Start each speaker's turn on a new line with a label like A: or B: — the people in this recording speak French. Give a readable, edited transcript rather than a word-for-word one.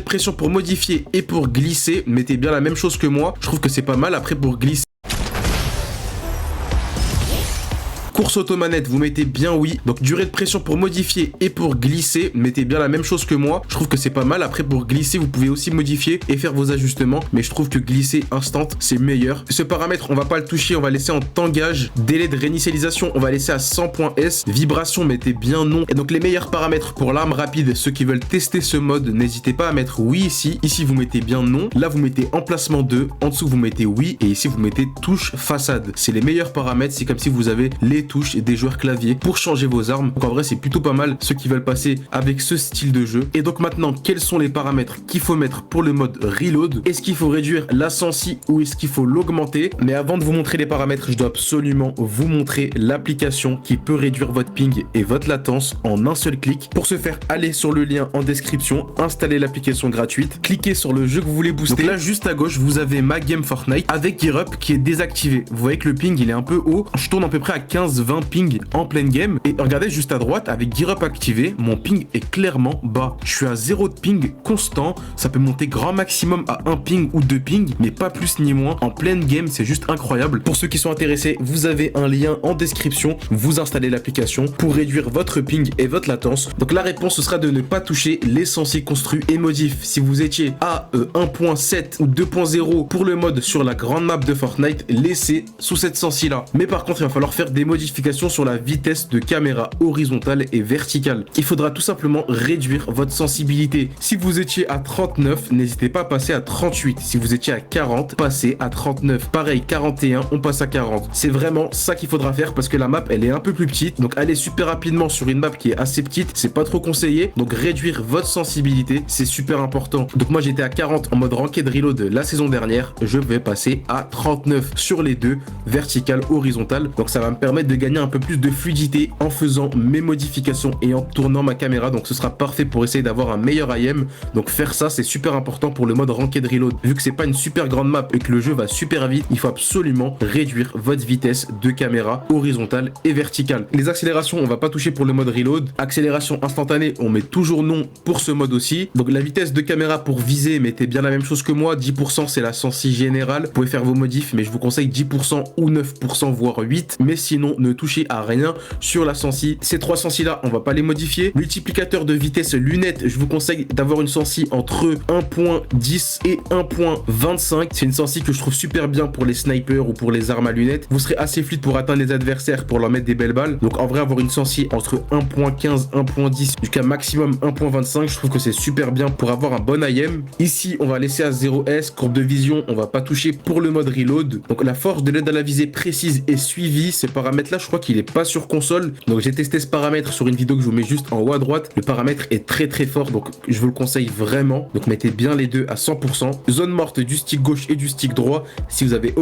A: pression pour modifier et pour glisser, mettez bien la même chose que moi. Je trouve que c'est pas mal. Après, pour glisser, course automanette, vous mettez bien oui. Donc durée de pression pour modifier et pour glisser, mettez bien la même chose que moi. Je trouve que c'est pas mal. Après, pour glisser, vous pouvez aussi modifier et faire vos ajustements. Mais je trouve que glisser instant, c'est meilleur. Ce paramètre, on va pas le toucher. On va laisser en tangage. Délai de réinitialisation, on va laisser à 100.s. Vibration, mettez bien non. Et donc les meilleurs paramètres pour l'arme rapide, ceux qui veulent tester ce mode, n'hésitez pas à mettre oui ici. Ici, vous mettez bien non. Là, vous mettez emplacement 2. En dessous, vous mettez oui. Et ici, vous mettez touche façade. C'est les meilleurs paramètres. C'est comme si vous avez les touches et des joueurs clavier pour changer vos armes. Donc en vrai, c'est plutôt pas mal ceux qui veulent passer avec ce style de jeu. Et donc maintenant, quels sont les paramètres qu'il faut mettre pour le mode reload? Est-ce qu'il faut réduire la sensi ou est-ce qu'il faut l'augmenter? Mais avant de vous montrer les paramètres, je dois absolument vous montrer l'application qui peut réduire votre ping et votre latence en un seul clic. Pour ce faire, allez sur le lien en description, installez l'application gratuite, cliquez sur le jeu que vous voulez booster. Donc là, juste à gauche, vous avez ma game Fortnite avec Gear Up qui est désactivé. Vous voyez que le ping, il est un peu haut. Je tourne à peu près à 15-20 ping en pleine game. Et regardez juste à droite, avec Gear Up activé, mon ping est clairement bas. Je suis à 0 de ping constant. Ça peut monter grand maximum à 1 ping ou 2 ping, mais pas plus ni moins. En pleine game, c'est juste incroyable. Pour ceux qui sont intéressés, vous avez un lien en description. Vous installez l'application pour réduire votre ping et votre latence. Donc la réponse, ce sera de ne pas toucher les sensés construits et modifs. Si vous étiez à 1.7 ou 2.0 pour le mode sur la grande map de Fortnite, laissez sous cette sensi là. Mais par contre, il va falloir faire des modifications sur la vitesse de caméra horizontale et verticale. Il faudra tout simplement réduire votre sensibilité. Si vous étiez à 39, n'hésitez pas à passer à 38. Si vous étiez à 40, passez à 39. Pareil, 41, on passe à 40. C'est vraiment ça qu'il faudra faire parce que la map, elle est un peu plus petite. Donc allez super rapidement sur une map qui est assez petite, c'est pas trop conseillé. Donc réduire votre sensibilité, c'est super important. Donc moi j'étais à 40 en mode ranked reload la saison dernière. Je vais passer à 39 sur les deux, verticale, horizontale. Donc ça va me permettre de gagner un peu plus de fluidité en faisant mes modifications et en tournant ma caméra. Donc ce sera parfait pour essayer d'avoir un meilleur IM. Donc faire ça, c'est super important pour le mode ranked reload. Vu que c'est pas une super grande map et que le jeu va super vite, il faut absolument réduire votre vitesse de caméra horizontale et verticale. Les accélérations, on va pas toucher pour le mode reload. Accélération instantanée, on met toujours non pour ce mode aussi. Donc la vitesse de caméra pour viser, mettez bien la même chose que moi. 10% c'est la sensi générale. Vous pouvez faire vos modifs, mais je vous conseille 10% ou 9% voire 8. Mais sinon, ne touchez à rien sur la sensi. Ces trois sensi là, on va pas les modifier. Multiplicateur de vitesse lunettes, je vous conseille d'avoir une sensi entre 1.10 et 1.25. C'est une sensi que je trouve super bien pour les snipers ou pour les armes à lunettes. Vous serez assez fluide pour atteindre les adversaires, pour leur mettre des belles balles. Donc en vrai, avoir une sensi entre 1.15, 1.10 jusqu'à maximum 1.25, je trouve que c'est super bien pour avoir un bon IM. Ici, on va laisser à 0S. Courbe de vision, on va pas toucher pour le mode reload. Donc la force de l'aide à la visée précise et suivie. Ces paramètres là, je crois qu'il est pas sur console. Donc j'ai testé ce paramètre sur une vidéo que je vous mets juste en haut à droite. Le paramètre est très très fort, donc je vous le conseille vraiment. Donc mettez bien les deux à 100%. Zone morte du stick gauche et du stick droit. Si vous avez